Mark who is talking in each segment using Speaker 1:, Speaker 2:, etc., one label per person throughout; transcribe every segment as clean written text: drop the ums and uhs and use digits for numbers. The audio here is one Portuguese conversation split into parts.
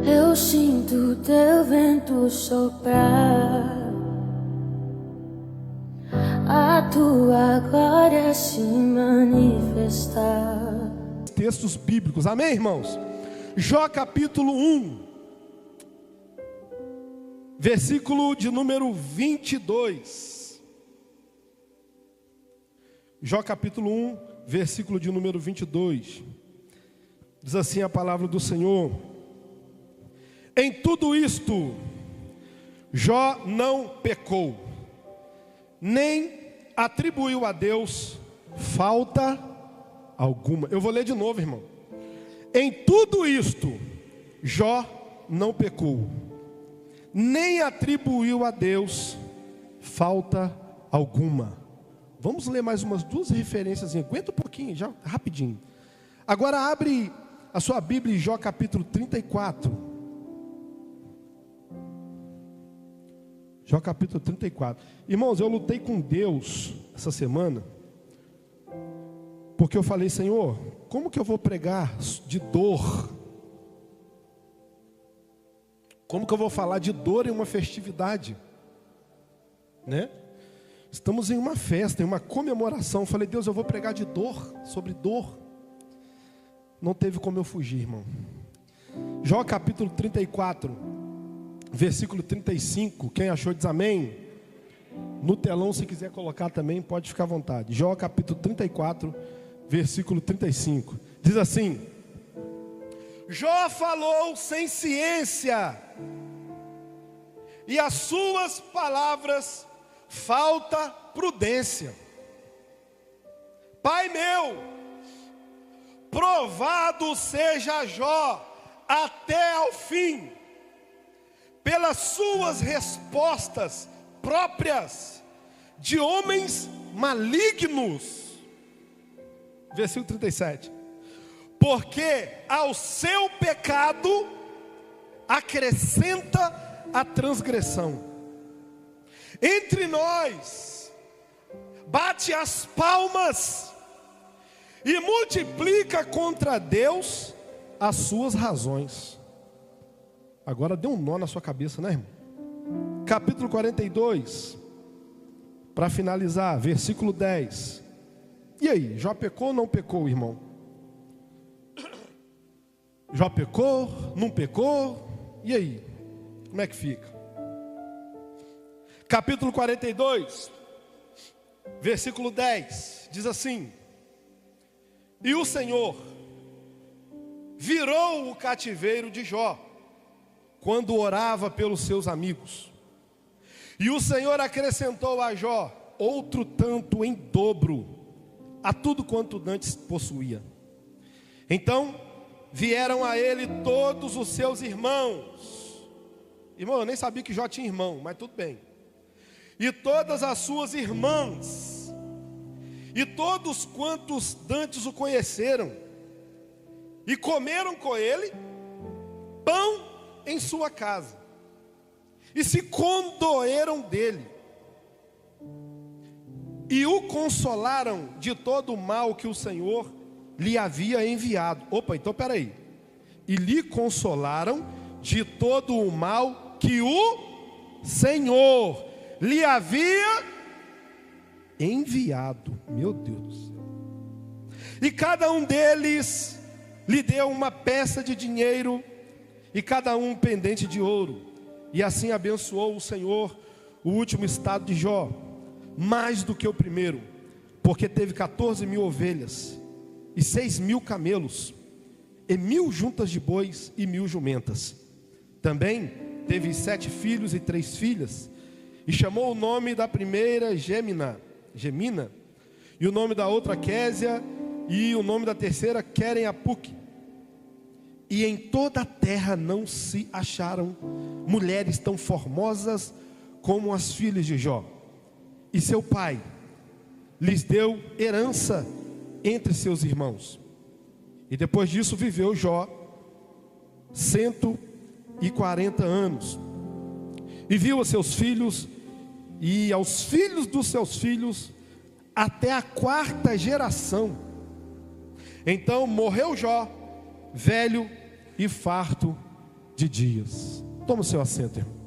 Speaker 1: Eu sinto teu vento soprar, a tua glória se manifestar.
Speaker 2: Textos bíblicos, amém, irmãos? Jó capítulo 1, versículo de número 22. Jó capítulo 1, versículo de número 22. Diz assim a palavra do Senhor: em tudo isto, Jó não pecou, nem atribuiu a Deus falta alguma. Eu vou ler de novo, irmão. Em tudo isto, Jó não pecou, nem atribuiu a Deus falta alguma. Vamos ler mais umas duas referências. Aguenta um pouquinho, já rapidinho. Agora abre a sua Bíblia em Jó capítulo 34. Jó capítulo 34. Irmãos, eu lutei com Deus essa semana, porque eu falei: Senhor, como que eu vou pregar de dor? Como que eu vou falar de dor em uma festividade? Né? Estamos em uma festa, em uma comemoração. Eu falei: Deus, eu vou pregar de dor, sobre dor. Não teve como eu fugir, irmão. Jó capítulo 34, versículo 35. Quem achou diz amém. No telão, se quiser colocar também, pode ficar à vontade. Jó capítulo 34, versículo 35. Diz assim: Jó falou sem ciência, e as suas palavras falta prudência. Pai meu, provado seja Jó até ao fim, pelas suas respostas próprias de homens malignos. Versículo 37. Porque ao seu pecado acrescenta a transgressão. Entre nós bate as palmas e multiplica contra Deus as suas razões. Agora deu um nó na sua cabeça, né, irmão? Capítulo 42, para finalizar, versículo 10. E aí, Jó pecou ou não pecou, irmão? Jó pecou, não pecou? E aí, como é que fica? Capítulo 42, versículo 10, diz assim: e o Senhor virou o cativeiro de Jó, quando orava pelos seus amigos. E o Senhor acrescentou a Jó outro tanto em dobro a tudo quanto antes possuía. Então vieram a ele todos os seus irmãos. Irmão, eu nem sabia que Jó tinha irmão, mas tudo bem. E todas as suas irmãs, e todos quantos dantes o conheceram, e comeram com ele pão em sua casa, e se condoeram dele, e o consolaram de todo o mal que o Senhor lhe havia enviado. Opa, então peraí. E lhe consolaram de todo o mal que o Senhor lhe havia enviado. Meu Deus do céu. E cada um deles lhe deu uma peça de dinheiro, e cada um pendente de ouro. E assim abençoou o Senhor o último estado de Jó, mais do que o primeiro, porque teve 14.000 ovelhas, e 6.000 camelos, e 1.000 juntas de bois, e 1.000 jumentas. Também teve 7 filhos e 3 filhas, e chamou o nome da primeira Gemina, e o nome da outra Késia, e o nome da terceira Queren-Apuque. E em toda a terra não se acharam mulheres tão formosas como as filhas de Jó. E seu pai lhes deu herança entre seus irmãos. E depois disso viveu Jó 140 anos. E viu a seus filhos e aos filhos dos seus filhos até a 4ª geração. Então morreu Jó, velho e farto de dias. Toma o seu assento, irmão.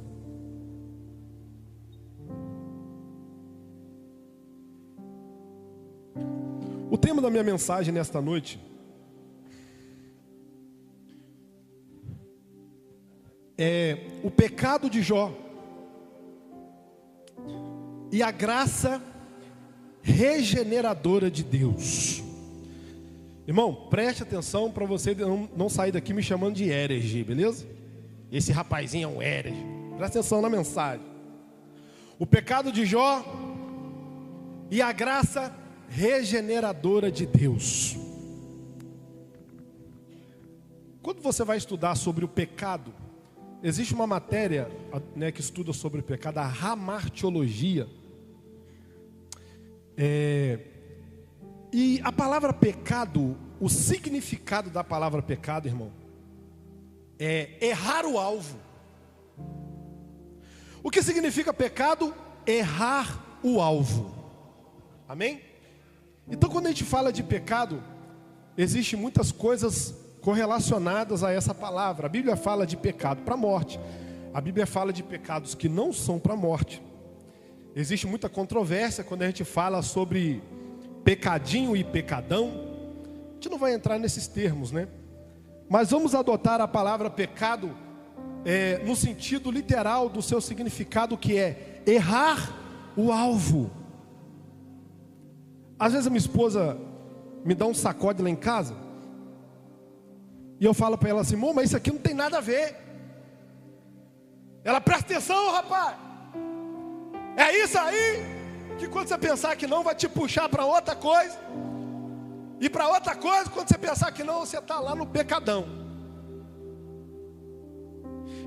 Speaker 2: O tema da minha mensagem nesta noite é o pecado de Jó e a graça regeneradora de Deus. Irmão, preste atenção para você não sair daqui me chamando de herege, beleza? Esse rapazinho é um herege. Preste atenção na mensagem. O pecado de Jó e a graça regeneradora de Deus. Quando você vai estudar sobre o pecado, existe uma matéria, né, que estuda sobre o pecado, a hamartiologia. E a palavra pecado, o significado da palavra pecado, irmão, é errar o alvo. O que significa pecado? Errar o alvo. Amém? Então, quando a gente fala de pecado, existem muitas coisas correlacionadas a essa palavra. A Bíblia fala de pecado para a morte. A Bíblia fala de pecados que não são para a morte. Existe muita controvérsia quando a gente fala sobre pecadinho e pecadão. A gente não vai entrar nesses termos, né? Mas vamos adotar a palavra pecado no sentido literal do seu significado, que é errar o alvo. Às vezes a minha esposa me dá um sacode lá em casa e eu falo para ela assim: amor, mas isso aqui não tem nada a ver. Ela: presta atenção, rapaz. É isso aí que quando você pensar que não, vai te puxar para outra coisa. E para outra coisa, quando você pensar que não, você está lá no pecadão.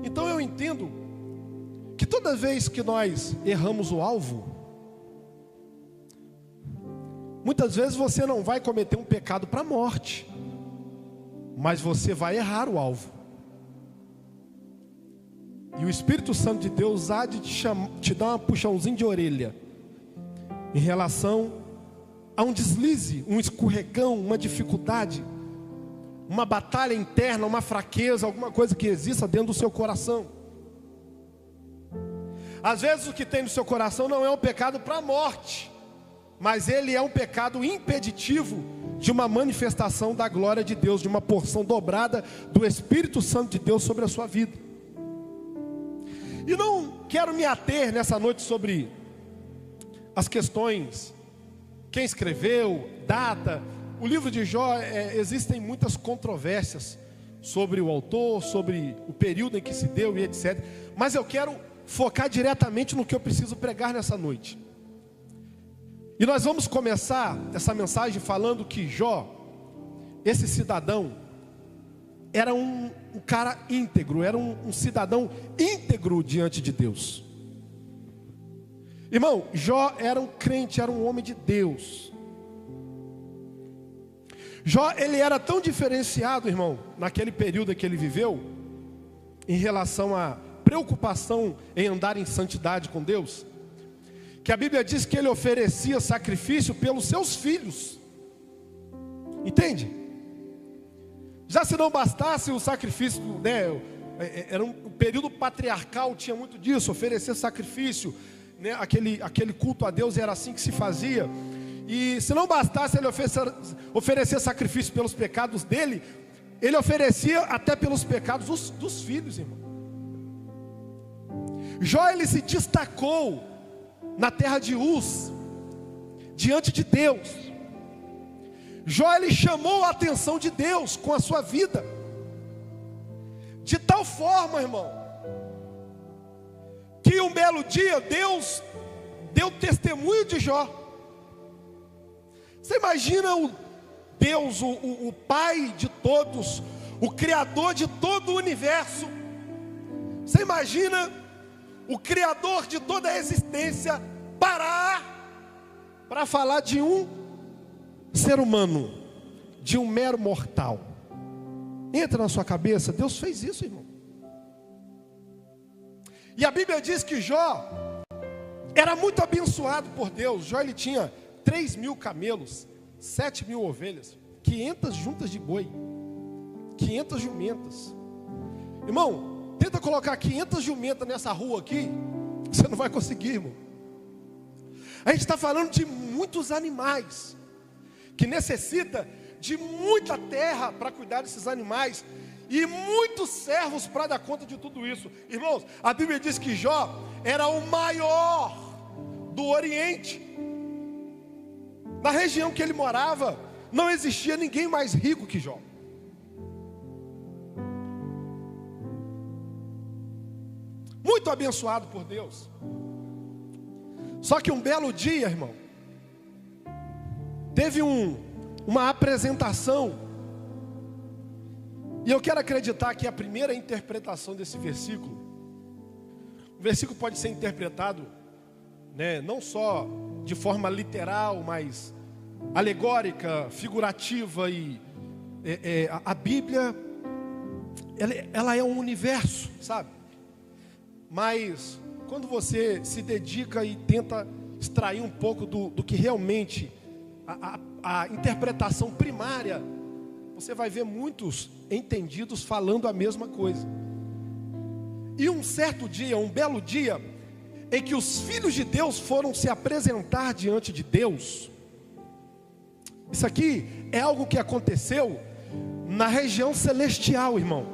Speaker 2: Então eu entendo que toda vez que nós erramos o alvo, muitas vezes você não vai cometer um pecado para a morte, mas você vai errar o alvo. E o Espírito Santo de Deus há de te dar um puxãozinho de orelha em relação a um deslize, um escorregão, uma dificuldade, uma batalha interna, uma fraqueza, alguma coisa que exista dentro do seu coração. Às vezes o que tem no seu coração não é um pecado para a morte, mas ele é um pecado impeditivo de uma manifestação da glória de Deus, de uma porção dobrada do Espírito Santo de Deus sobre a sua vida. E não quero me ater nessa noite sobre as questões, quem escreveu, data. O livro de Jó, existem muitas controvérsias sobre o autor, sobre o período em que se deu e etc. Mas eu quero focar diretamente no que eu preciso pregar nessa noite. E nós vamos começar essa mensagem falando que Jó, esse cidadão, era um cara íntegro, era um cidadão íntegro diante de Deus. Irmão, Jó era um crente, era um homem de Deus. Jó, ele era tão diferenciado, irmão, naquele período em que ele viveu, em relação à preocupação em andar em santidade com Deus, que a Bíblia diz que ele oferecia sacrifício pelos seus filhos. Entende? Já se não bastasse o sacrifício, né, era um período patriarcal, tinha muito disso, oferecer sacrifício, né, aquele culto a Deus era assim que se fazia. E se não bastasse ele oferecer sacrifício pelos pecados dele, ele oferecia até pelos pecados dos filhos, irmão. Jó, ele se destacou na terra de Uz, diante de Deus. Jó, ele chamou a atenção de Deus com a sua vida, de tal forma, irmão, que um belo dia Deus deu testemunho de Jó. Você imagina o Deus, o Pai de todos, o Criador de todo o universo. Você imagina o Criador de toda a existência parar para falar de um ser humano, de um mero mortal. Entra na sua cabeça, Deus fez isso, irmão. E a Bíblia diz que Jó era muito abençoado por Deus. Jó, ele tinha 3.000 camelos, 7.000 ovelhas, 500 juntas de boi, 500 jumentas. Irmão, tenta colocar 500 jumentas nessa rua aqui, você não vai conseguir, irmão. A gente está falando de muitos animais, que necessita de muita terra para cuidar desses animais, e muitos servos para dar conta de tudo isso. Irmãos, a Bíblia diz que Jó era o maior do Oriente. Na região que ele morava, não existia ninguém mais rico que Jó. Muito abençoado por Deus. Só que um belo dia, irmão, teve uma apresentação. E eu quero acreditar que a primeira interpretação desse versículo, o versículo pode ser interpretado, né, não só de forma literal, mas alegórica, figurativa. E a Bíblia, ela é um universo, sabe? Mas quando você se dedica e tenta extrair um pouco do que realmente a interpretação primária, você vai ver muitos entendidos falando a mesma coisa. E um certo dia, um belo dia, em que os filhos de Deus foram se apresentar diante de Deus. Isso aqui é algo que aconteceu na região celestial, irmão.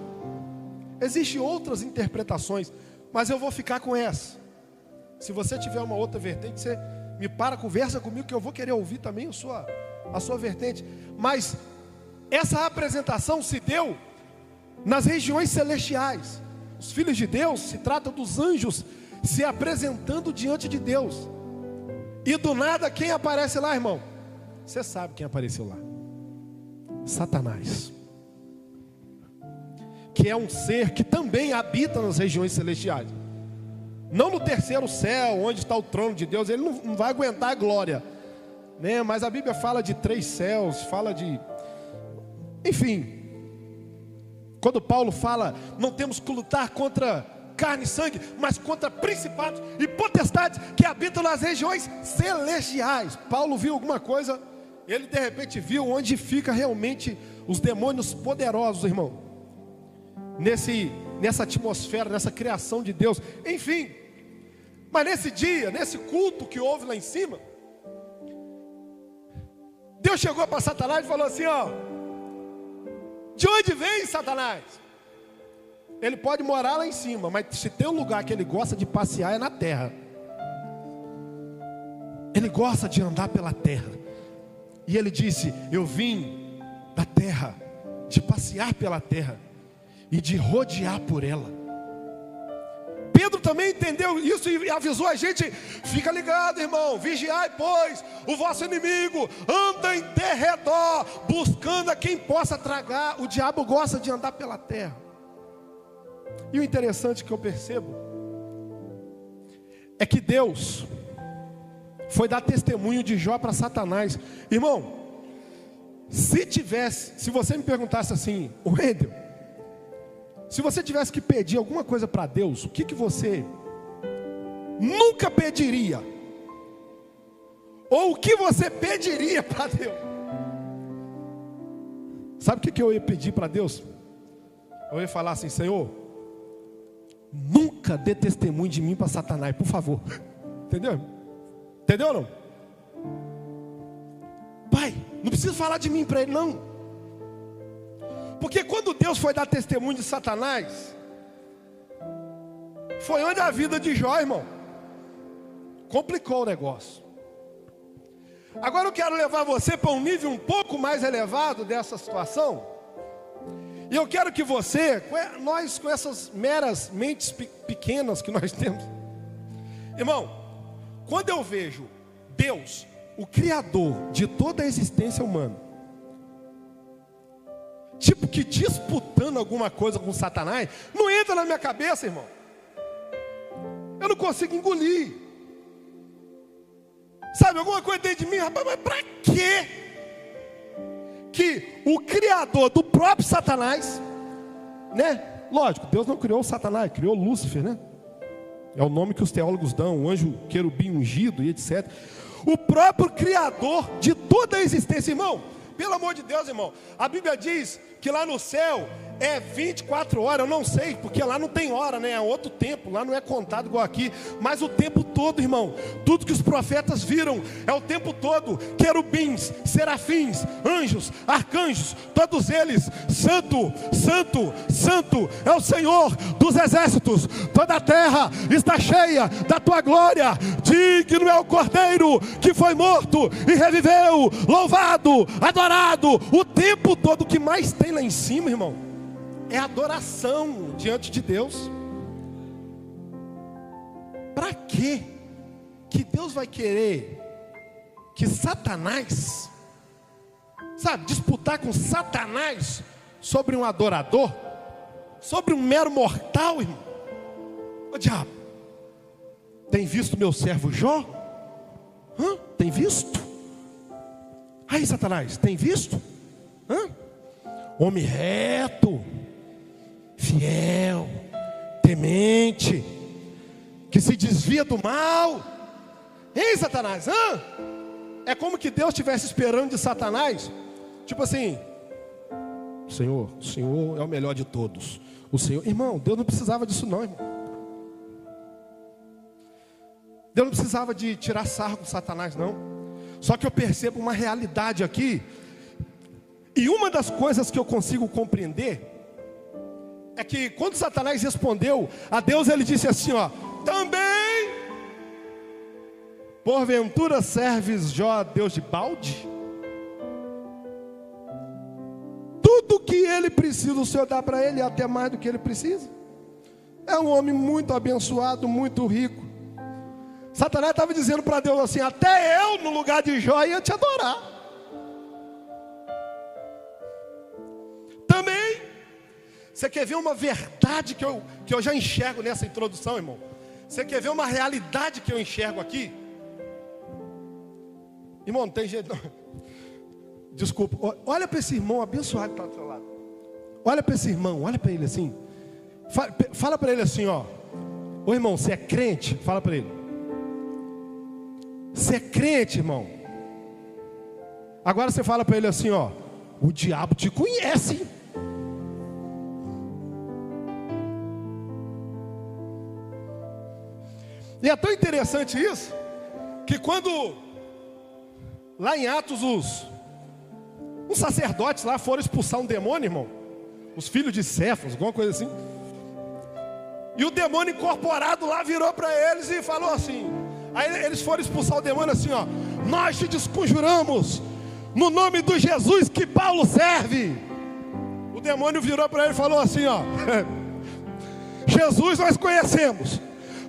Speaker 2: Existem outras interpretações, mas eu vou ficar com essa. Se você tiver uma outra vertente, você me conversa comigo, que eu vou querer ouvir também a sua vertente. Mas essa apresentação se deu nas regiões celestiais. Os filhos de Deus, se trata dos anjos se apresentando diante de Deus. E do nada, quem aparece lá, irmão? Você sabe quem apareceu lá: Satanás, que é um ser que também habita nas regiões celestiais. Não no terceiro céu, onde está o trono de Deus. Ele não vai aguentar a glória, né? Mas a Bíblia fala de 3 céus, fala de... Enfim, quando Paulo fala, não temos que lutar contra carne e sangue, mas contra principados e potestades que habitam nas regiões celestiais. Paulo viu alguma coisa, ele de repente viu onde fica realmente os demônios poderosos, irmão, nessa atmosfera, nessa criação de Deus. Enfim, mas nesse dia, nesse culto que houve lá em cima, Deus chegou para Satanás e falou assim: ó, de onde vem Satanás? Ele pode morar lá em cima, mas se tem um lugar que ele gosta de passear é na terra. Ele gosta de andar pela terra. E ele disse: eu vim da terra, de passear pela terra e de rodear por ela. Pedro também entendeu isso e avisou a gente: fica ligado, irmão, vigiai, pois o vosso inimigo anda em derredor, buscando a quem possa tragar. O diabo gosta de andar pela terra. E o interessante que eu percebo é que Deus foi dar testemunho de Jó para Satanás. Irmão, se você me perguntasse assim: Wendel, se você tivesse que pedir alguma coisa para Deus, o que você nunca pediria? Ou o que você pediria para Deus? Sabe o que eu ia pedir para Deus? Eu ia falar assim: Senhor, nunca dê testemunho de mim para Satanás, por favor. Entendeu? Entendeu ou não? Pai, não precisa falar de mim para ele, não. Porque quando Deus foi dar testemunho de Satanás, foi onde a vida de Jó, irmão, complicou o negócio. Agora eu quero levar você para um nível um pouco mais elevado dessa situação. E eu quero que você, nós com essas meras mentes pequenas que nós temos, irmão, quando eu vejo Deus, o Criador de toda a existência humana, tipo que disputando alguma coisa com Satanás, não entra na minha cabeça, irmão. Eu não consigo engolir. Sabe, alguma coisa dentro de mim, rapaz, mas para quê que o Criador do próprio Satanás, né? Lógico, Deus não criou o Satanás, criou Lúcifer, né? É o nome que os teólogos dão, o anjo querubim ungido e etc. O próprio Criador de toda a existência, irmão. Pelo amor de Deus, irmão, a Bíblia diz que lá no céu é 24 horas, eu não sei, porque lá não tem hora, né? É outro tempo, lá não é contado igual aqui, mas o tempo todo, irmão, tudo que os profetas viram, é o tempo todo, querubins, serafins, anjos, arcanjos, todos eles, santo, santo, santo, é o Senhor dos exércitos, toda a terra está cheia da tua glória, digno é o Cordeiro, que foi morto e reviveu, louvado, adorado, o tempo todo. O que mais tem lá em cima, irmão, é adoração diante de Deus. Para quê que Deus vai querer que Satanás, sabe, disputar com Satanás sobre um adorador, sobre um mero mortal, irmão? Ô diabo, tem visto meu servo Jó? Tem visto? Aí Satanás, tem visto? Homem reto, fiel, temente, que se desvia do mal. Ei Satanás, é como que Deus estivesse esperando de Satanás, tipo assim: o Senhor é o melhor de todos. O Senhor, irmão, Deus não precisava disso não, irmão. Deus não precisava de tirar sarro com Satanás não. Só que eu percebo uma realidade aqui, e uma das coisas que eu consigo compreender é que quando Satanás respondeu a Deus, ele disse assim, ó: também porventura serves Jó a Deus de balde? Tudo que ele precisa, o Senhor dá para ele, até mais do que ele precisa. É um homem muito abençoado, muito rico. Satanás estava dizendo para Deus assim: até eu no lugar de Jó ia te adorar. Também, você quer ver uma verdade que eu já enxergo nessa introdução, irmão? Você quer ver uma realidade que eu enxergo aqui? Irmão, não tem jeito não. Desculpa, olha para esse irmão abençoado que está do seu lado. Olha para esse irmão, olha para ele assim. Fala para ele assim, ó: ô irmão, você é crente? Fala para ele. Você é crente, irmão? Agora você fala para ele assim, ó: o diabo te conhece. E é tão interessante isso, que quando lá em Atos os sacerdotes lá foram expulsar um demônio, irmão, os filhos de Cefas, alguma coisa assim, e o demônio incorporado lá virou para eles e falou assim, aí eles foram expulsar o demônio assim, ó: nós te desconjuramos no nome do Jesus que Paulo serve. O demônio virou para ele e falou assim, ó: Jesus nós conhecemos,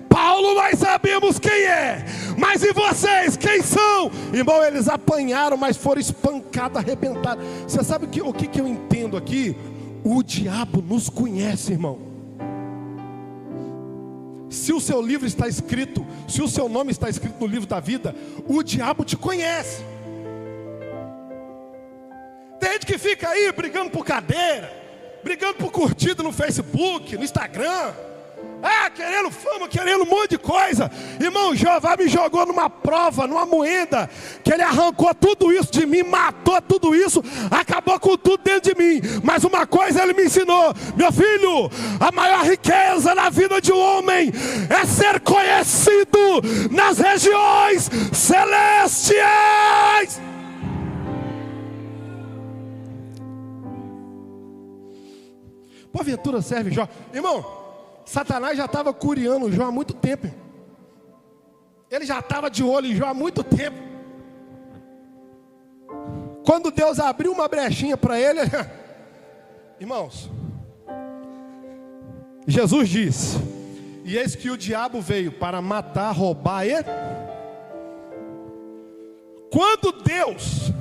Speaker 2: Paulo nós sabemos quem é, mas e vocês, quem são? Irmão, eles apanharam, mas foram espancados, arrebentados. Você sabe o que eu entendo aqui? O diabo nos conhece, irmão. Se o seu livro está escrito, se o seu nome está escrito no livro da vida, o diabo te conhece. Tem gente que fica aí brigando por cadeira, brigando por curtida no Facebook, no Instagram, querendo fama, querendo um monte de coisa. Irmão, Jeová me jogou numa prova, numa moenda, que ele arrancou tudo isso de mim, matou tudo isso, acabou com tudo dentro de mim. Mas uma coisa ele me ensinou: meu filho, a maior riqueza na vida de um homem é ser conhecido nas regiões celestiais. Porventura serve Jó. Irmão, Satanás já estava curiando Jó há muito tempo. Ele já estava de olho em Jó há muito tempo. Quando Deus abriu uma brechinha para ele, irmãos, Jesus disse: e eis que o diabo veio para matar, roubar e... Quando Deus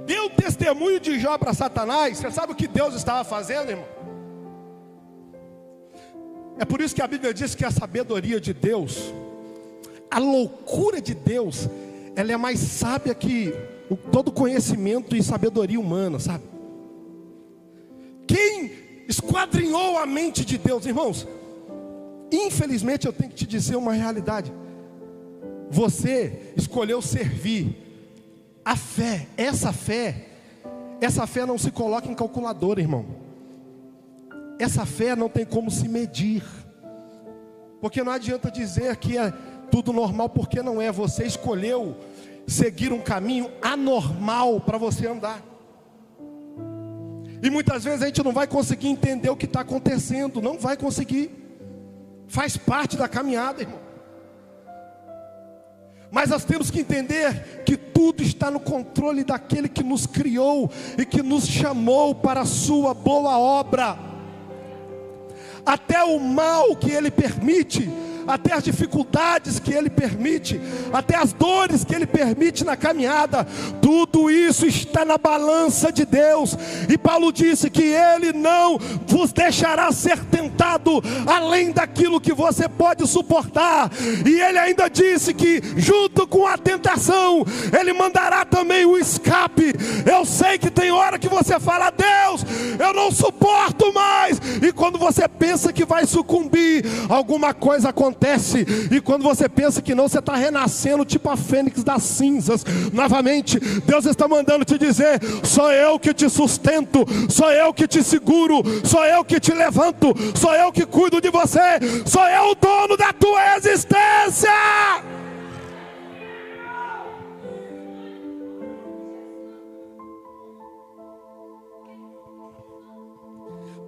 Speaker 2: deu testemunho de Jó para Satanás, você sabe o que Deus estava fazendo, irmão? É por isso que a Bíblia diz que a sabedoria de Deus, a loucura de Deus, ela é mais sábia que todo conhecimento e sabedoria humana, sabe? Quem esquadrinhou a mente de Deus, irmãos? Infelizmente eu tenho que te dizer uma realidade: você escolheu servir a fé. Essa fé não se coloca em calculadora, irmão. essa fé não tem como se medir. Porque não adianta dizer que é tudo normal, porque não é. Você escolheu seguir um caminho anormal para você andar. E muitas vezes a gente não vai conseguir entender o que está acontecendo. Não vai conseguir. Faz parte da caminhada, irmão. Mas nós temos que entender que tudo está no controle daquele que nos criou e que nos chamou para a sua boa obra. Até o mal que Ele permite, até as dificuldades que Ele permite, até as dores que Ele permite na caminhada, tudo isso está na balança de Deus. E Paulo disse que Ele não vos deixará ser tentado além daquilo que você pode suportar. E Ele ainda disse que junto com a tentação, Ele mandará também o escape. Eu sei que tem hora que você fala: Deus, eu não suporto mais. E quando você pensa que vai sucumbir, alguma coisa acontece. E quando você pensa que não, você está renascendo tipo a fênix das cinzas. Novamente, Deus está mandando te dizer: sou eu que te sustento, sou eu que te seguro, sou eu que te levanto, sou eu que cuido de você, sou eu o dono da tua existência.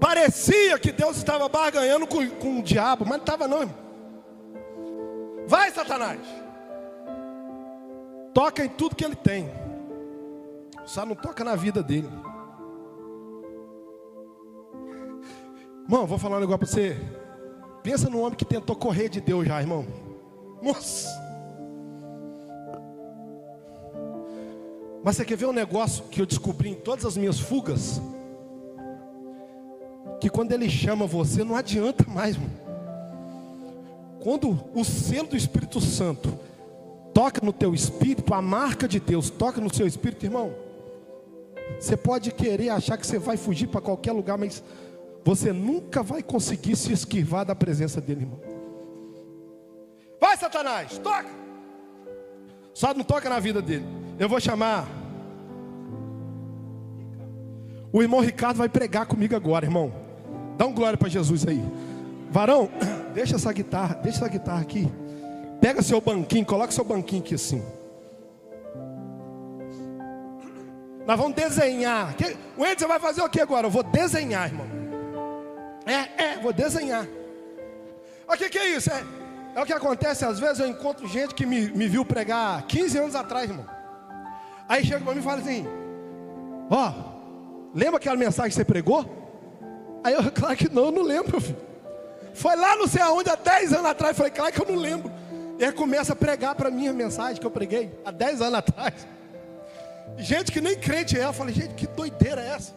Speaker 2: Parecia que Deus estava barganhando com o diabo, mas não estava não, irmão. Vai, Satanás, toca em tudo que ele tem, só não toca na vida dele. Irmão, vou falar um negócio para você. Pensa no homem que tentou correr de Deus já, irmão. Nossa. Mas você quer ver um negócio que eu descobri em todas as minhas fugas? Que quando Ele chama você, não adianta mais, irmão. Quando o selo do Espírito Santo toca no teu espírito, a marca de Deus toca no seu espírito, irmão, você pode querer achar que você vai fugir para qualquer lugar, mas você nunca vai conseguir se esquivar da presença dele, irmão. Vai, Satanás, toca. Só não toca na vida dele. Eu vou chamar o irmão Ricardo, vai pregar comigo agora, irmão. Dá um glória para Jesus aí. Varão, deixa essa guitarra aqui. Pega seu banquinho, coloca seu banquinho aqui assim. Nós vamos desenhar. O Edson vai fazer o que agora? Eu vou desenhar, irmão. Vou desenhar. O que é isso? É o que acontece, às vezes eu encontro gente que me viu pregar 15 anos atrás, irmão. Aí chega para mim e fala assim: ó, lembra aquela mensagem que você pregou? Aí eu, claro que não lembro, meu filho. Foi lá não sei aonde, há 10 anos atrás. Eu falei, claro que eu não lembro. E aí começa a pregar para mim a mensagem que eu preguei há 10 anos atrás. Gente que nem crente é. Eu falei, gente, que doideira é essa?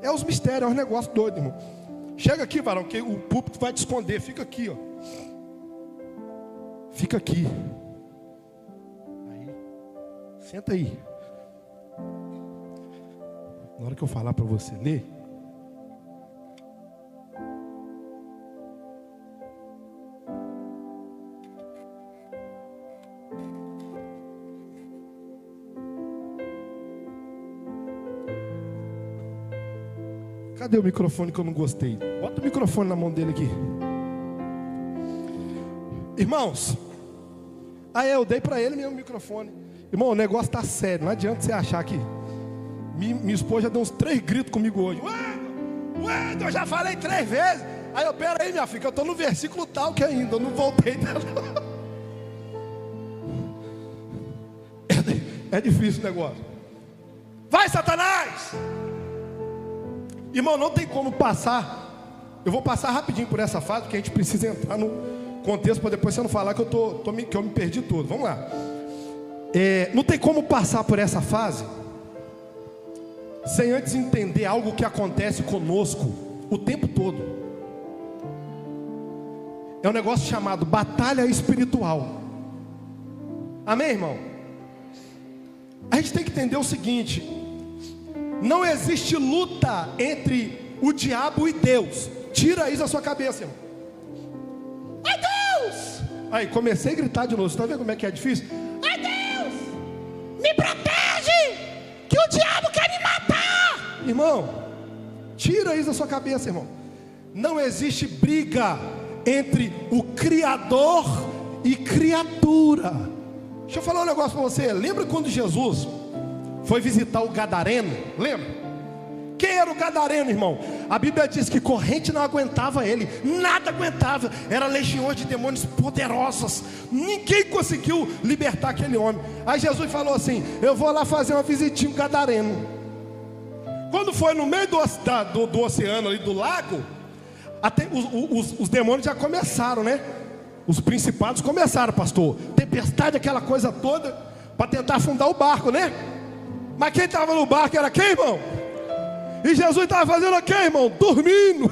Speaker 2: É os mistérios, é os negócios doidos, irmão. Chega aqui, varão, que o púlpito vai te esconder. Fica aqui, ó. Fica aqui. Aí. Senta aí. Na hora que eu falar para você ler, cadê o microfone que eu não gostei? Bota o microfone na mão dele aqui. Irmãos, aí eu dei para ele mesmo o microfone. Irmão, o negócio tá sério. Não adianta você achar que minha esposa já deu uns 3 gritos comigo hoje. Ué, eu já falei 3 vezes. Aí eu, pera aí, minha filha, eu estou no versículo tal que ainda, eu não voltei dela. É difícil o negócio. Vai, Satanás! Irmão, não tem como passar. Eu vou passar rapidinho por essa fase, porque a gente precisa entrar no contexto, para depois você não falar que eu me perdi todo. Vamos lá. Não tem como passar por essa fase sem antes entender algo que acontece conosco o tempo todo. É um negócio chamado batalha espiritual. Amém, irmão? A gente tem que entender o seguinte: não existe luta entre o diabo e Deus. Tira isso da sua cabeça, irmão. Ai, Deus! Aí, comecei a gritar de novo. Você está vendo como é que é difícil? Ai, Deus! Me protege! Que o diabo quer me matar! Irmão, tira isso da sua cabeça, irmão. não existe briga entre o Criador e criatura. Deixa eu falar um negócio para você. Lembra quando Jesus foi visitar o Gadareno? Lembra? Quem era o Gadareno, irmão? A Bíblia diz que corrente não aguentava ele, nada aguentava, era legiões de demônios poderosas, ninguém conseguiu libertar aquele homem. Aí Jesus falou assim: eu vou lá fazer uma visitinha no Gadareno. Quando foi no meio do oceano ali, do lago, até os demônios já começaram, né? Os principados começaram, pastor, tempestade, aquela coisa toda, para tentar afundar o barco, né? Mas quem estava no barco era quem, irmão? E Jesus estava fazendo o quê, irmão? Dormindo.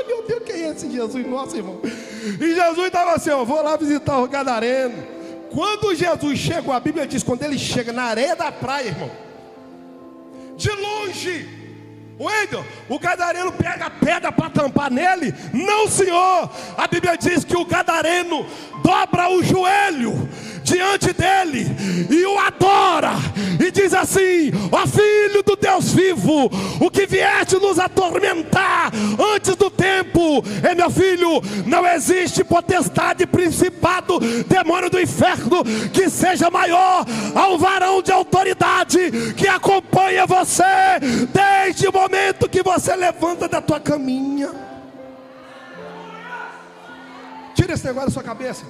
Speaker 2: Meu Deus, quem é esse Jesus? Nossa, irmão. E Jesus estava assim, ó, vou lá visitar o Gadareno. Quando Jesus chegou, a Bíblia diz, quando ele chega na areia da praia, irmão, de longe, o Gadareno pega a pedra para tampar nele. Não, senhor. A Bíblia diz que o Gadareno dobra o joelho diante dele e o adora, e diz assim: ó Filho do Deus vivo, o que vieste nos atormentar antes do tempo, meu filho, não existe potestade, principado, demônio do inferno que seja maior ao varão de autoridade que acompanha você desde o momento que você levanta da tua caminha. Tira esse negócio da sua cabeça.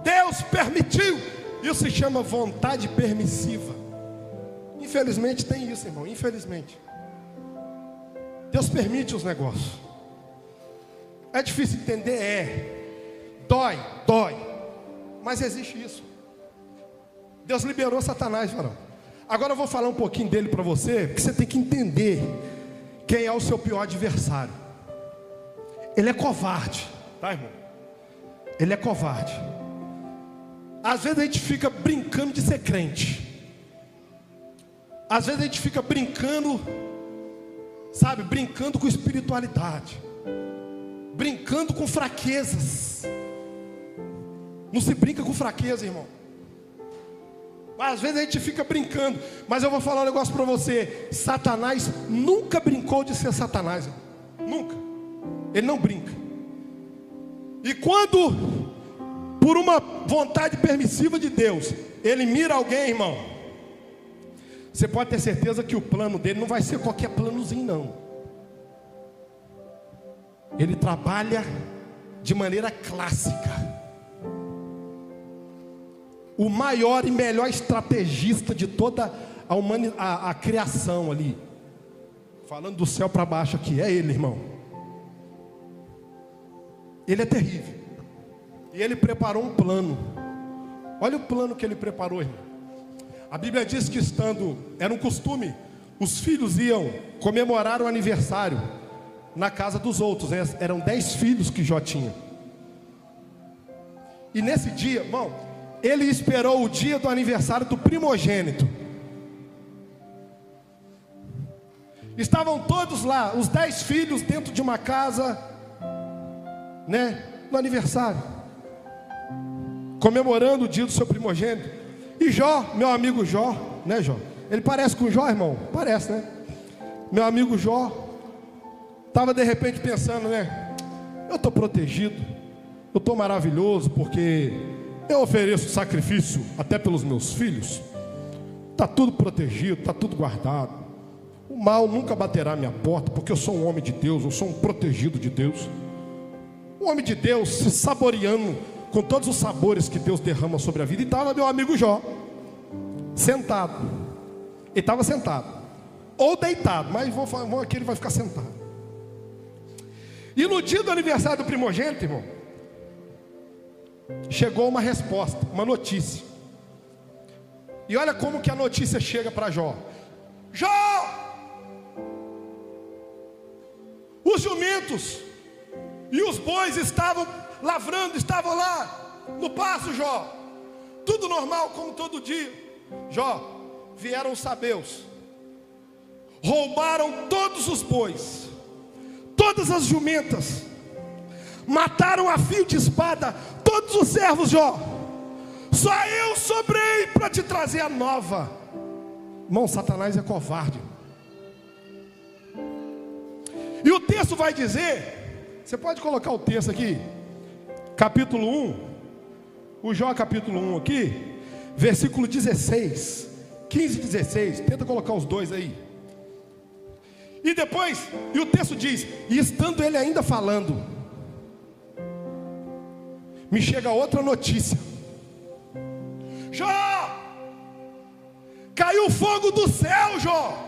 Speaker 2: Deus permitiu. Isso se chama vontade permissiva. Infelizmente tem isso, irmão. Infelizmente Deus permite os negócios. É difícil entender, dói, mas existe isso. Deus liberou Satanás, varão. Agora eu vou falar um pouquinho dele para você, porque você tem que entender quem é o seu pior adversário. Ele é covarde, tá, irmão? Ele é covarde. Às vezes a gente fica brincando de ser crente. Às vezes a gente fica brincando, sabe, brincando com espiritualidade, brincando com fraquezas. Não se brinca com fraqueza, irmão. Às vezes a gente fica brincando. Mas eu vou falar um negócio para você. Satanás nunca brincou de ser Satanás, irmão. Nunca. Ele não brinca. E quando, por uma vontade permissiva de Deus, ele mira alguém, irmão, você pode ter certeza que o plano dele não vai ser qualquer planozinho, não. Ele trabalha de maneira clássica. O maior e melhor estrategista de toda a criação ali, falando do céu para baixo aqui, é ele, irmão. Ele é terrível. E ele preparou um plano. Olha o plano que ele preparou, irmão. A Bíblia diz que era um costume, os filhos iam comemorar o aniversário na casa dos outros, né? Eram 10 filhos que Jó tinha. E nesse dia, irmão, ele esperou o dia do aniversário do primogênito. Estavam todos lá, os 10 filhos dentro de uma casa, né, no aniversário, comemorando o dia do seu primogênito. E Jó, meu amigo Jó, né, Jó? Ele parece com Jó, irmão? Parece, né? Meu amigo Jó estava de repente pensando, né? Eu estou protegido, eu estou maravilhoso, porque eu ofereço sacrifício até pelos meus filhos. Está tudo protegido, está tudo guardado. O mal nunca baterá à minha porta, porque eu sou um homem de Deus, eu sou um protegido de Deus. Um homem de Deus se saboreando com todos os sabores que Deus derrama sobre a vida. E estava meu amigo Jó sentado. Ele estava sentado, ou deitado, mas aqui ele vai ficar sentado. E no dia do aniversário do primogênito, irmão, chegou uma resposta, uma notícia. E olha como que a notícia chega para Jó. Jó! Os jumentos e os bois estavam lavrando, estavam lá no pasto, Jó. Tudo normal, como todo dia. Jó, vieram os sabeus, roubaram todos os bois, todas as jumentas, mataram a fio de espada todos os servos, Jó. Só eu sobrei para te trazer a nova. Irmão, Satanás é covarde. E o texto vai dizer, você pode colocar o texto aqui, capítulo 1, o Jó capítulo 1 aqui, versículo 16, 15 e 16, tenta colocar os dois aí. E depois, e o texto diz, e estando ele ainda falando, me chega outra notícia. Jó, caiu fogo do céu, Jó,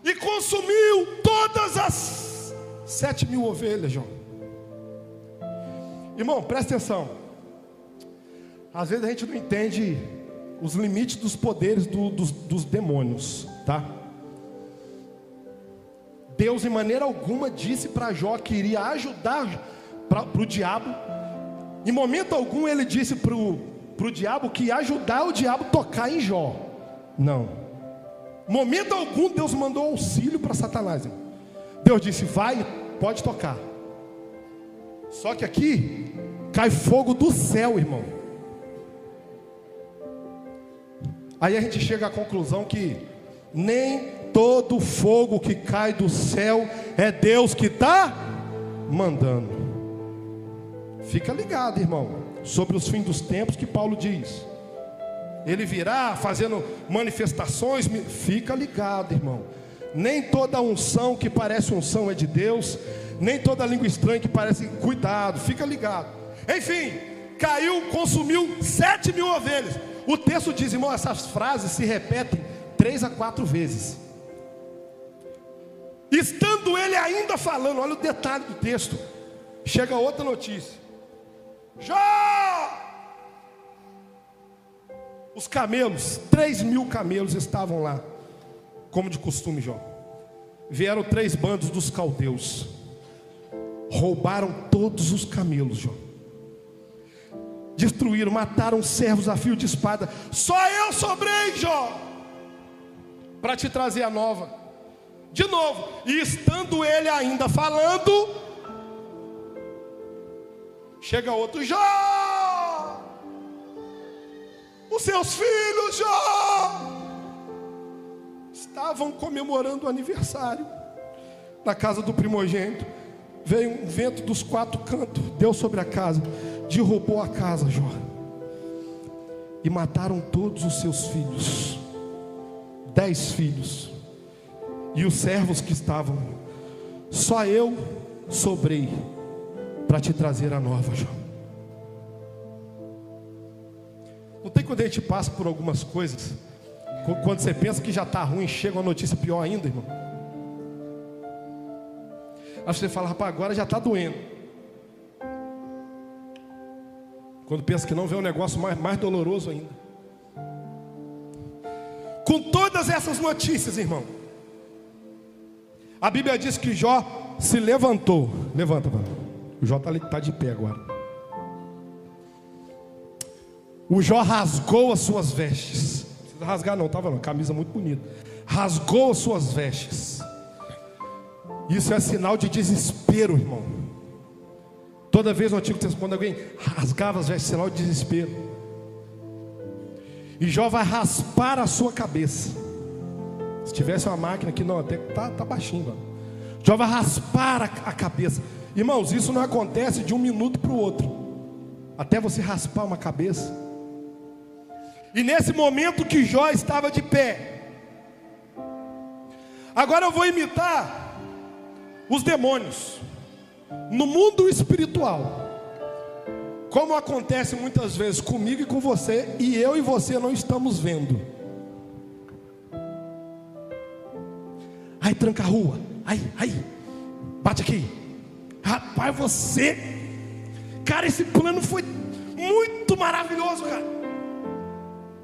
Speaker 2: e consumiu todas as 7.000 ovelhas, Jó. Irmão, presta atenção. Às vezes a gente não entende os limites dos poderes dos demônios, tá? Deus em maneira alguma disse para Jó que iria ajudar para o diabo. Em momento algum ele disse para o diabo que ia ajudar o diabo a tocar em Jó. Não. Em momento algum Deus mandou auxílio para Satanás. Deus disse, vai, pode tocar. Só que aqui cai fogo do céu, irmão. Aí a gente chega à conclusão que nem todo fogo que cai do céu é Deus que está mandando. Fica ligado, irmão, sobre os fins dos tempos que Paulo diz. Ele virá fazendo manifestações. Fica ligado, irmão. Nem toda unção que parece unção é de Deus. Nem toda língua estranha que parece. Cuidado, fica ligado. Enfim, caiu, consumiu 7.000 ovelhas. O texto diz, irmão, essas frases se repetem 3 a 4 vezes. Estando ele ainda falando, olha o detalhe do texto. Chega outra notícia. Jó! Os camelos, 3.000 camelos estavam lá, como de costume, Jó. Vieram 3 bandos dos caldeus, roubaram todos os camelos, Jó. Destruíram, mataram servos a fio de espada. Só eu sobrei, Jó, para te trazer a nova. De novo, e estando ele ainda falando, chega outro. Jó, os seus filhos, Jó, estavam comemorando o aniversário na casa do primogênito. Veio um vento dos 4 cantos, deu sobre a casa, derrubou a casa, Jó, e mataram todos os seus filhos, 10 filhos, e os servos que estavam. Só eu sobrei para te trazer a nova, Jó. Não tem quando a gente passa por algumas coisas, quando você pensa que já está ruim, chega uma notícia pior ainda, irmão. Aí você fala, rapaz, agora já está doendo. Quando pensa que não, vem um negócio mais doloroso ainda. Com todas essas notícias, irmão, a Bíblia diz que Jó se levantou. Levanta, mano. O Jó está de pé agora. O Jó rasgou as suas vestes. Não precisa rasgar não, estava não, camisa muito bonita. Rasgou as suas vestes. Isso é sinal de desespero, irmão. Toda vez no Antigo Testamento, quando alguém rasgava as vestes, sinal de desespero. E Jó vai raspar a sua cabeça. Se tivesse uma máquina aqui, não, até tá baixinho, mano. Jó vai raspar a cabeça. Irmãos, isso não acontece de um minuto para o outro. Até você raspar uma cabeça. E nesse momento que Jó estava de pé. Agora eu vou imitar os demônios no mundo espiritual, como acontece muitas vezes comigo e com você, e eu e você não estamos vendo. Ai, tranca a rua, ai, bate aqui. Rapaz, você, cara, esse plano foi muito maravilhoso, cara.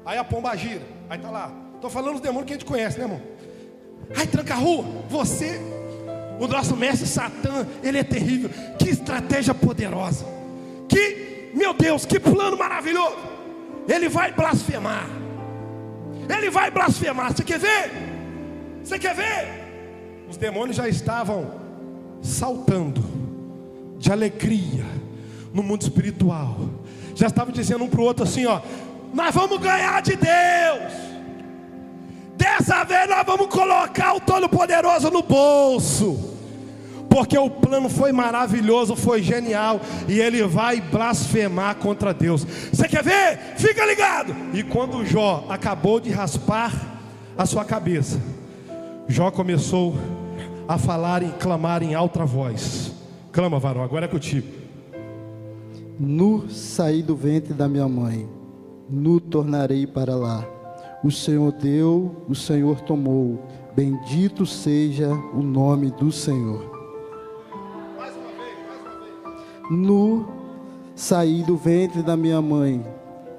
Speaker 2: Aí a pomba gira, aí tá lá. Tô falando dos demônios que a gente conhece, né, irmão? Ai, tranca a rua, você, o nosso mestre Satã, ele é terrível. Que estratégia poderosa. Que, meu Deus, que plano maravilhoso. Ele vai blasfemar. Ele vai blasfemar. Você quer ver? Você quer ver? Os demônios já estavam saltando de alegria no mundo espiritual. Já estavam dizendo um para o outro assim, ó: nós vamos ganhar de Deus. Dessa vez nós vamos colocar o Todo-Poderoso no bolso. porque o plano foi maravilhoso, foi genial, e ele vai blasfemar contra Deus. Você quer ver? Fica ligado. E quando Jó acabou de raspar a sua cabeça, Jó começou a falar e clamar em alta voz. Clama, varão, agora é contigo.
Speaker 3: Nu saí do ventre da minha mãe, nu tornarei para lá. O Senhor deu, o Senhor tomou. Bendito seja o nome do Senhor.
Speaker 2: Mais uma vez.
Speaker 3: Nu saí do ventre da minha mãe,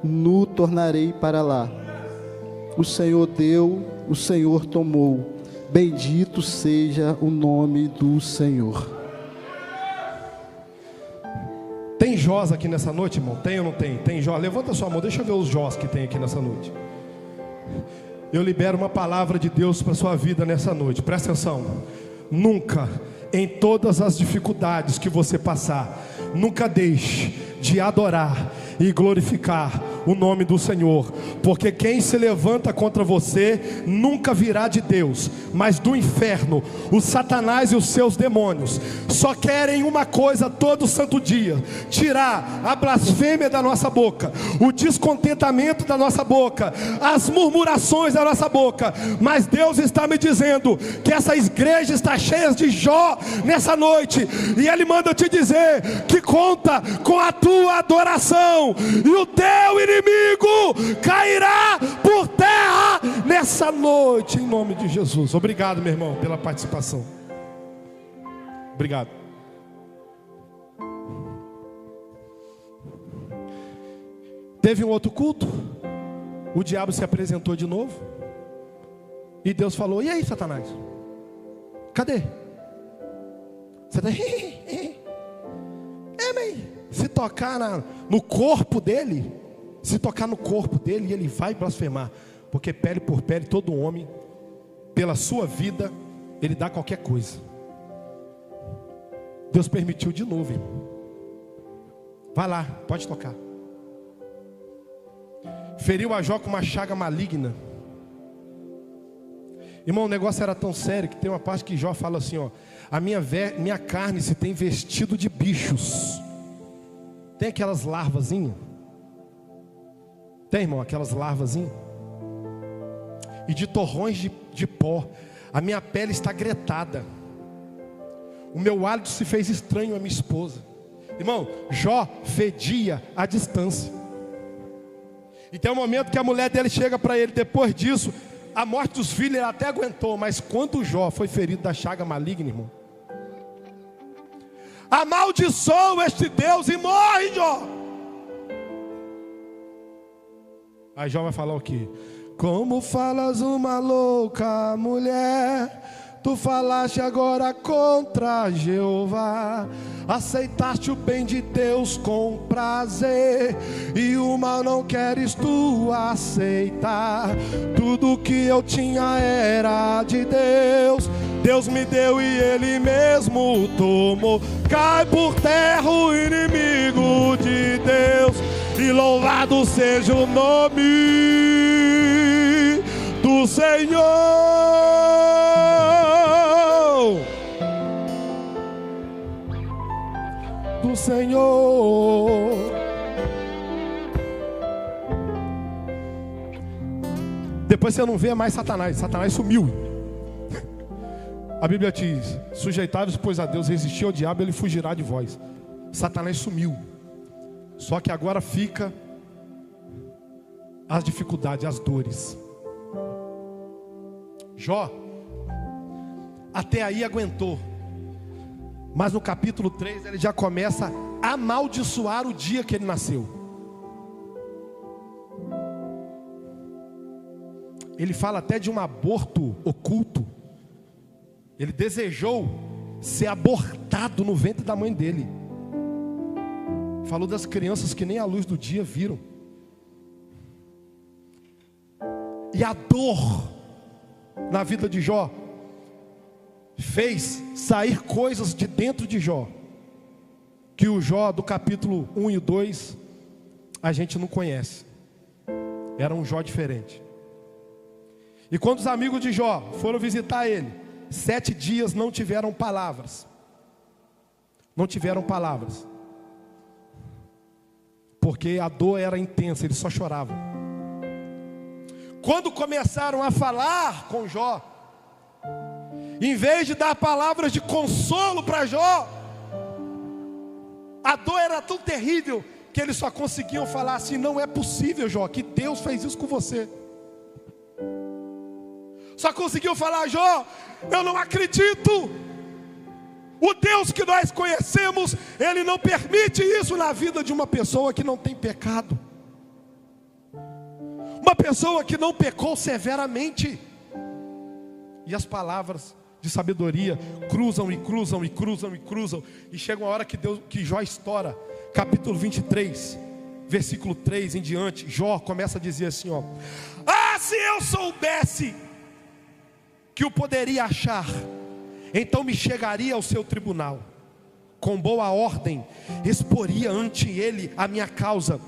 Speaker 3: nu tornarei para lá. O Senhor deu, o Senhor tomou. Bendito seja o nome do Senhor.
Speaker 2: Tem Jós aqui nessa noite, irmão? Tem ou não tem? Tem Jó? Levanta sua mão, deixa eu ver os Jós que tem aqui nessa noite. Eu libero uma palavra de Deus para a sua vida nessa noite. Presta atenção. Nunca, em todas as dificuldades que você passar, nunca deixe de adorar e glorificar o nome do Senhor, porque quem se levanta contra você nunca virá de Deus, mas do inferno. O Satanás e os seus demônios só querem uma coisa todo santo dia: tirar a blasfêmia da nossa boca, o descontentamento da nossa boca, as murmurações da nossa boca. Mas Deus está me dizendo que essa igreja está cheia de Jó nessa noite, e Ele manda te dizer que conta com a tua adoração, e o teu inimigo cairá por terra nessa noite, em nome de Jesus. Obrigado, meu irmão, pela participação. Obrigado. Teve um outro culto, o diabo se apresentou de novo, e Deus falou: e aí, Satanás? Cadê? Satanás, se tocar no corpo dele, ele vai blasfemar, porque pele por pele, todo homem, pela sua vida, ele dá qualquer coisa. Deus permitiu de novo, irmão. Vai lá, pode tocar. Feriu a Jó com uma chaga maligna. Irmão, o negócio era tão sério que tem uma parte que Jó fala assim, ó: a minha carne se tem vestido de bichos. Tem aquelas larvazinhas? Tem, irmão, aquelas larvazinhas? E de torrões de pó. A minha pele está gretada. O meu hálito se fez estranho à minha esposa. Irmão, Jó fedia à distância. E tem um momento que a mulher dele chega para ele. Depois disso, a morte dos filhos ele até aguentou. Mas quando Jó foi ferido da chaga maligna, irmão, amaldiçoa este Deus e morre, Jó. Aí Jó vai falar o quê? Como falas uma louca mulher, tu falaste agora contra Jeová. Aceitaste o bem de Deus com prazer, e o mal não queres tu aceitar. Tudo que eu tinha era de Deus, Deus me deu e Ele mesmo tomou. Cai por terra o inimigo de Deus, e louvado seja o nome do Senhor. Do Senhor. Depois você não vê mais Satanás. Satanás sumiu. A Bíblia diz: sujeitai-vos, pois, a Deus, resistir ao diabo, ele fugirá de vós. Satanás sumiu. Só que agora fica as dificuldades, as dores. Jó até aí aguentou, mas no capítulo 3 ele já começa a amaldiçoar o dia que ele nasceu. Ele fala até de um aborto oculto. Ele desejou ser abortado no ventre da mãe dele. Falou das crianças que nem a luz do dia viram. E a dor na vida de Jó fez sair coisas de dentro de Jó, que o Jó do capítulo 1 e 2 a gente não conhece. Era um Jó diferente. E quando os amigos de Jó foram visitar ele, 7 dias não tiveram palavras. não tiveram palavras, porque a dor era intensa, eles só choravam. Quando começaram a falar com Jó, em vez de dar palavras de consolo para Jó, a dor era tão terrível que eles só conseguiam falar assim: não é possível, Jó, que Deus fez isso com você. Só conseguiam falar: Jó, eu não acredito. O Deus que nós conhecemos, Ele não permite isso na vida de uma pessoa que não tem pecado, uma pessoa que não pecou severamente. E as palavras de sabedoria cruzam e cruzam e cruzam e cruzam, e chega uma hora que Jó estoura. Capítulo 23, versículo 3 em diante, Jó começa a dizer assim, ó: ah, se eu soubesse que o poderia achar, então me chegaria ao seu tribunal, com boa ordem exporia ante ele a minha causa,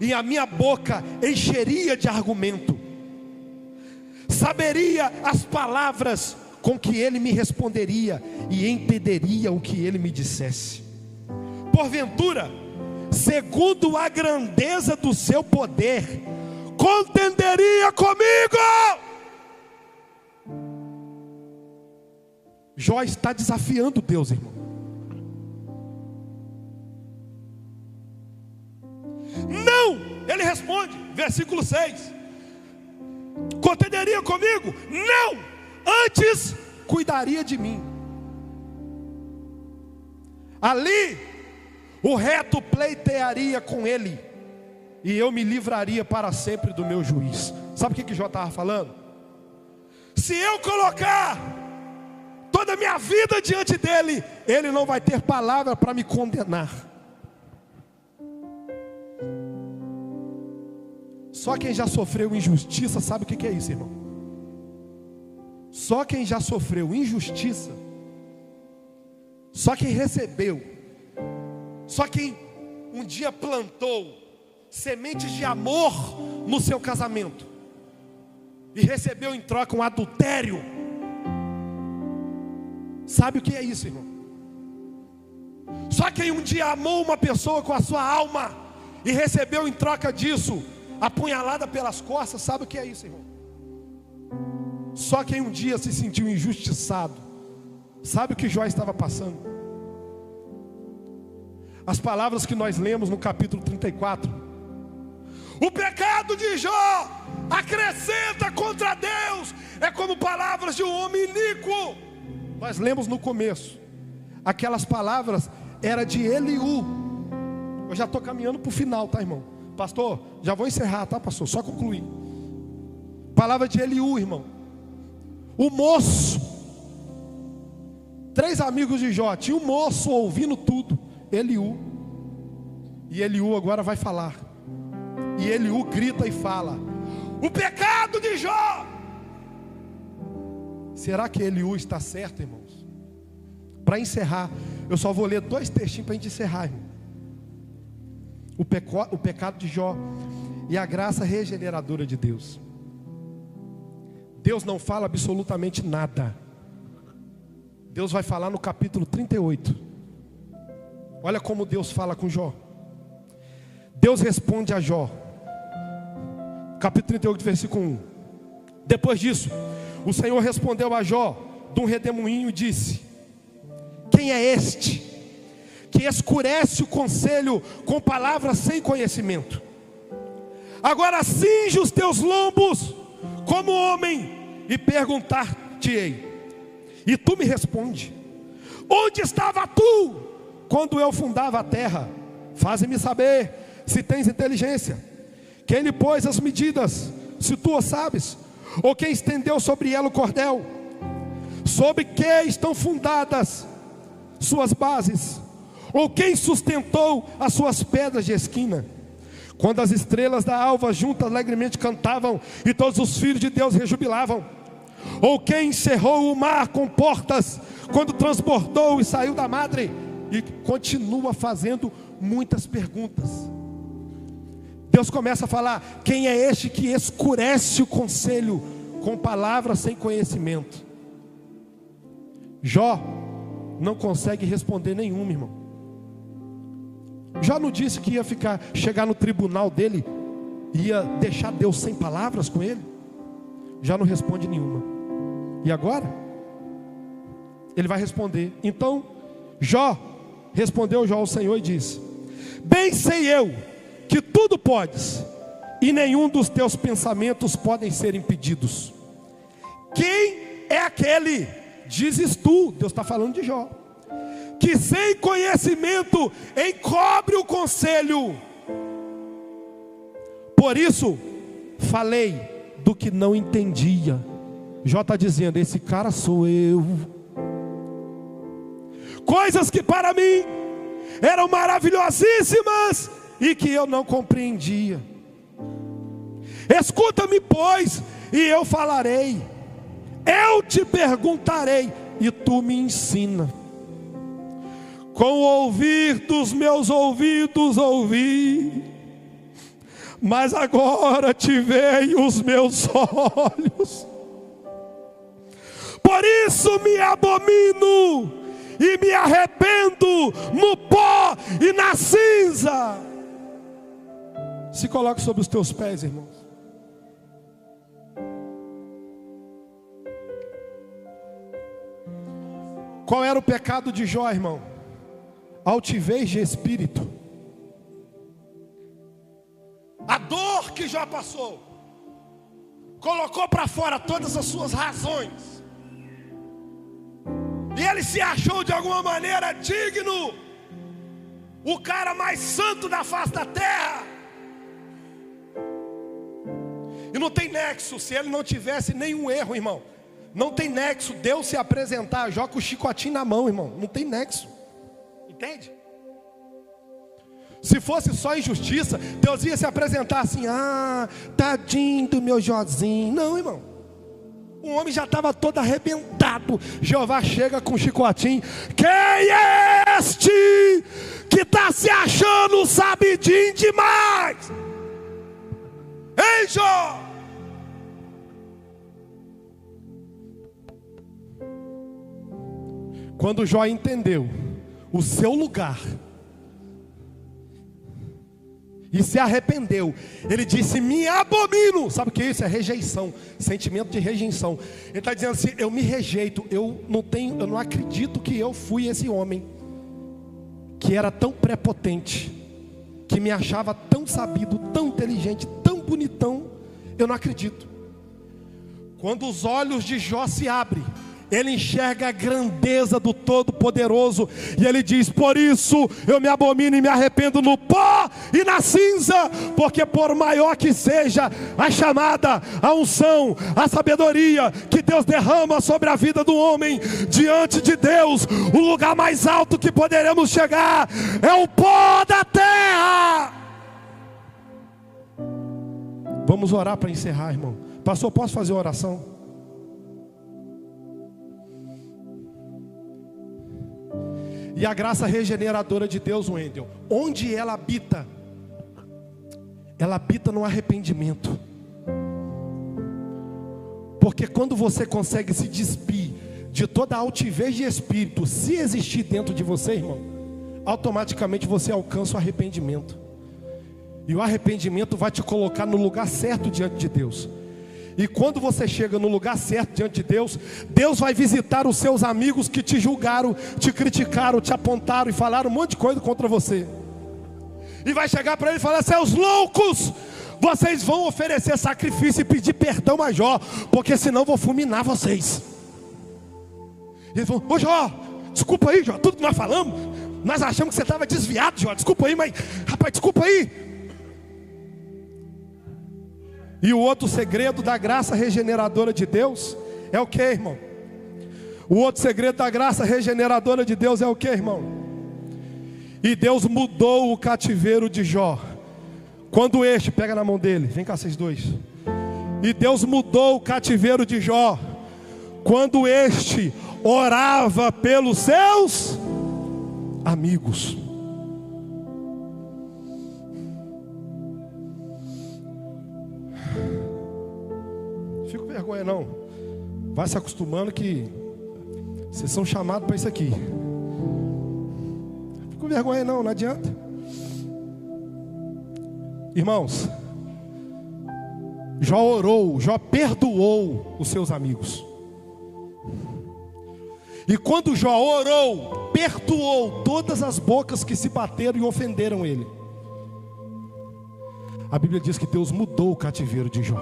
Speaker 2: e a minha boca encheria de argumento, saberia as palavras com que ele me responderia, e entenderia o que ele me dissesse. Porventura, segundo a grandeza do seu poder, contenderia comigo. Jó está desafiando Deus, irmão. Não, ele responde, versículo 6: contenderia comigo? Não, antes cuidaria de mim. Ali o reto pleitearia com ele, e eu me livraria para sempre do meu juiz. Sabe o que Jó estava falando? Se eu colocar toda a minha vida diante dele, ele não vai ter palavra para me condenar. Só quem já sofreu injustiça sabe o que é isso, irmão. Só quem já sofreu injustiça, só quem recebeu, só quem um dia plantou sementes de amor no seu casamento e recebeu em troca um adultério, sabe o que é isso, irmão? Só quem um dia amou uma pessoa com a sua alma e recebeu em troca disso apunhalada pelas costas, sabe o que é isso, irmão? Só quem um dia se sentiu injustiçado sabe o que Jó estava passando. As palavras que nós lemos no capítulo 34: o pecado de Jó acrescenta contra Deus, é como palavras de um homem iníquo. Nós lemos no começo, aquelas palavras eram de Eliú. Eu já estou caminhando para o final, tá, irmão? Pastor, já vou encerrar, tá, pastor? Só concluir. Palavra de Eliú, irmão. O moço, 3 amigos de Jó, tinha um moço ouvindo tudo, Eliú. E Eliú agora vai falar. E Eliú grita e fala: o pecado de Jó. Será que Eliú está certo, irmãos? Para encerrar, eu só vou ler 2 textinhos para a gente encerrar, irmão. O pecado de Jó e a graça regeneradora de Deus. Deus não fala absolutamente nada. Deus vai falar no capítulo 38. Olha como Deus fala com Jó. Deus responde a Jó, capítulo 38, versículo 1. Depois disso, o Senhor respondeu a Jó de um redemoinho e disse: quem é este que escurece o conselho com palavras sem conhecimento? Agora cinge os teus lombos como homem e perguntar-te-ei, e tu me responde: onde estava tu quando eu fundava a terra? Faze-me saber se tens inteligência. Quem lhe pôs as medidas, se tu o sabes? Ou quem estendeu sobre ela o cordel? Sobre que estão fundadas suas bases? Ou quem sustentou as suas pedras de esquina? Quando as estrelas da alva juntas alegremente cantavam, e todos os filhos de Deus rejubilavam? Ou quem encerrou o mar com portas, quando transbordou e saiu da madre? E continua fazendo muitas perguntas. Deus começa a falar: quem é este que escurece o conselho com palavras sem conhecimento? Jó não consegue responder nenhuma, irmão. Jó não disse que ia chegar no tribunal dele, ia deixar Deus sem palavras com ele? Já não responde nenhuma. E agora? Ele vai responder. Então respondeu Jó ao Senhor e disse: bem sei eu que tudo podes, e nenhum dos teus pensamentos podem ser impedidos. Quem é aquele, dizes tu, Deus está falando de Jó, que sem conhecimento encobre o conselho? Por isso falei do que não entendia. Jó está dizendo: esse cara sou eu. Coisas que para mim eram maravilhosíssimas e que eu não compreendia. Escuta-me, pois, e eu falarei. Eu te perguntarei e tu me ensina. Com o ouvir dos meus ouvidos ouvi, mas agora te veem os meus olhos. Por isso me abomino e me arrependo no pó e na cinza. Se coloque sobre os teus pés, irmãos. Qual era o pecado de Jó, irmão? Altivez de espírito. A dor que Jó passou colocou para fora todas as suas razões, e ele se achou de alguma maneira digno, o cara mais santo da face da terra. E não tem nexo, se ele não tivesse nenhum erro, irmão, não tem nexo Deus se apresentar a Jó com o chicotinho na mão, irmão. Não tem nexo. Entende? Se fosse só injustiça, Deus ia se apresentar assim: ah, tadinho do meu Jozinho. Não, irmão. O homem já estava todo arrebentado. Jeová chega com o chicotinho: quem é este que está se achando sabidinho demais? Ei, Jó! Quando Jó entendeu o seu lugar e se arrependeu, ele disse: me abomino. Sabe o que é isso? É rejeição, sentimento de rejeição. Ele está dizendo assim: eu me rejeito, eu não acredito que eu fui esse homem que era tão prepotente, que me achava tão sabido, tão inteligente, tão bonitão. Eu não acredito. Quando os olhos de Jó se abrem, ele enxerga a grandeza do Todo-Poderoso, e ele diz: por isso eu me abomino e me arrependo no pó e na cinza, porque por maior que seja a chamada, a unção, a sabedoria que Deus derrama sobre a vida do homem, diante de Deus, o lugar mais alto que poderemos chegar é o pó da terra. Vamos orar para encerrar, irmão. Pastor, posso fazer uma oração? E a graça regeneradora de Deus, Wendel, onde ela habita? Ela habita no arrependimento. Porque quando você consegue se despir de toda a altivez de espírito, se existir dentro de você, irmão, automaticamente você alcança o arrependimento. E o arrependimento vai te colocar no lugar certo diante de Deus. E quando você chega no lugar certo diante de Deus, Deus vai visitar os seus amigos que te julgaram, te criticaram, te apontaram e falaram um monte de coisa contra você. E vai chegar para ele e falar: seus loucos, vocês vão oferecer sacrifício e pedir perdão a Jó, porque senão eu vou fulminar vocês. E eles vão: ô Jó, desculpa aí, Jó, tudo que nós falamos, nós achamos que você estava desviado, Jó, desculpa aí, mas rapaz, desculpa aí. E o outro segredo da graça regeneradora de Deus é o que, irmão? O outro segredo da graça regeneradora de Deus é o que, irmão? E Deus mudou o cativeiro de Jó. Quando este, pega na mão dele, vem cá vocês dois. E Deus mudou o cativeiro de Jó quando este orava pelos seus amigos. Fico com vergonha não. Vai se acostumando que vocês são chamados para isso aqui. Fico com vergonha não adianta. Irmãos, Jó orou, Jó perdoou os seus amigos. E quando Jó orou, perdoou todas as bocas que se bateram e ofenderam ele. A Bíblia diz que Deus mudou o cativeiro de Jó.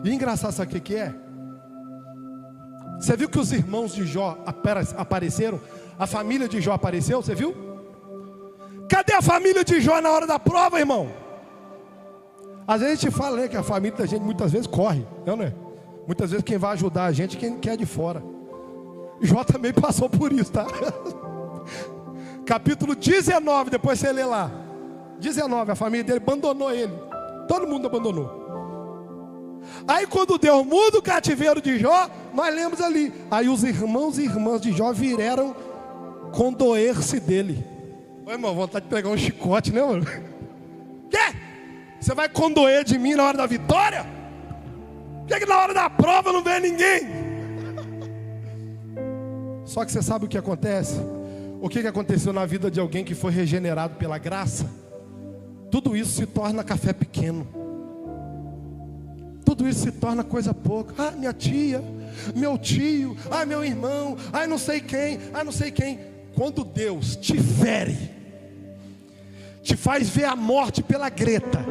Speaker 2: E engraçado, sabe o que é? Você viu que os irmãos de Jó apareceram? A família de Jó apareceu, você viu? Cadê a família de Jó na hora da prova, irmão? Às vezes a gente fala, né, que a família da gente muitas vezes corre, não é? Muitas vezes quem vai ajudar a gente é quem quer de fora. Jó também passou por isso, tá? Capítulo 19, depois você lê lá. 19, a família dele abandonou ele. Todo mundo abandonou. Aí quando Deus muda o cativeiro de Jó, nós lemos ali. Aí os irmãos e irmãs de Jó vieram condoer-se dele. Ô irmão, vontade de pegar um chicote, né, mano? Quê? Você vai condoer de mim na hora da vitória? Por que na hora da prova não vem ninguém? Só que você sabe o que acontece? O que aconteceu na vida de alguém que foi regenerado pela graça? Tudo isso se torna café pequeno. Tudo isso se torna coisa pouca. Ah, minha tia, meu tio, ah, meu irmão, ah, não sei quem, ah, não sei quem. Quando Deus te fere, te faz ver a morte pela greta,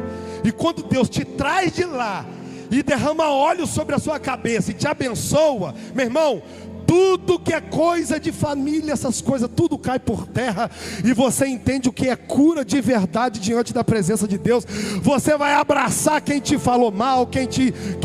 Speaker 2: e quando Deus te traz de lá e derrama óleo sobre a sua cabeça e te abençoa, meu irmão, tudo que é coisa de família, essas coisas, tudo cai por terra. E você entende o que é cura de verdade diante da presença de Deus. Você vai abraçar quem te falou mal, quem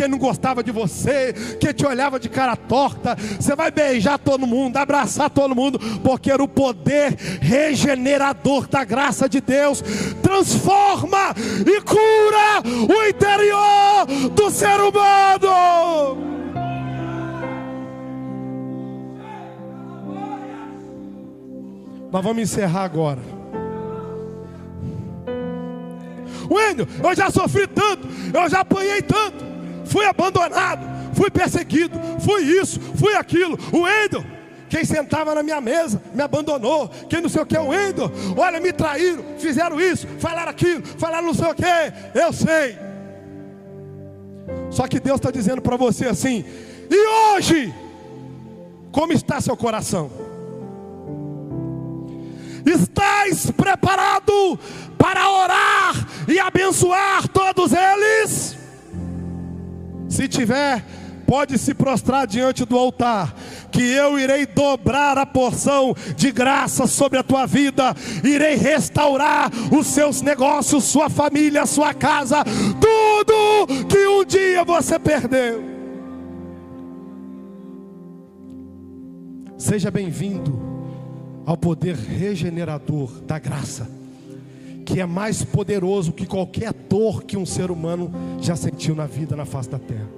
Speaker 2: não gostava de você, quem te olhava de cara torta. Você vai beijar todo mundo, abraçar todo mundo, porque o poder regenerador da graça de Deus transforma e cura o interior do ser humano. Nós vamos encerrar agora. Wendel, eu já sofri tanto, eu já apanhei tanto, fui abandonado, fui perseguido, fui isso, fui aquilo. O Wendel, quem sentava na minha mesa me abandonou, quem não sei o que, o Wendel, olha, me traíram, fizeram isso, falaram aquilo, falaram não sei o que. Eu sei. Só que Deus está dizendo para você assim: e hoje, como está seu coração? Estás preparado para orar e abençoar todos eles? Se tiver, pode se prostrar diante do altar, que eu irei dobrar a porção de graça sobre a tua vida, irei restaurar os seus negócios, sua família, sua casa, tudo que um dia você perdeu. Seja bem-vindo ao poder regenerador da graça, que é mais poderoso que qualquer dor que um ser humano já sentiu na vida, na face da terra.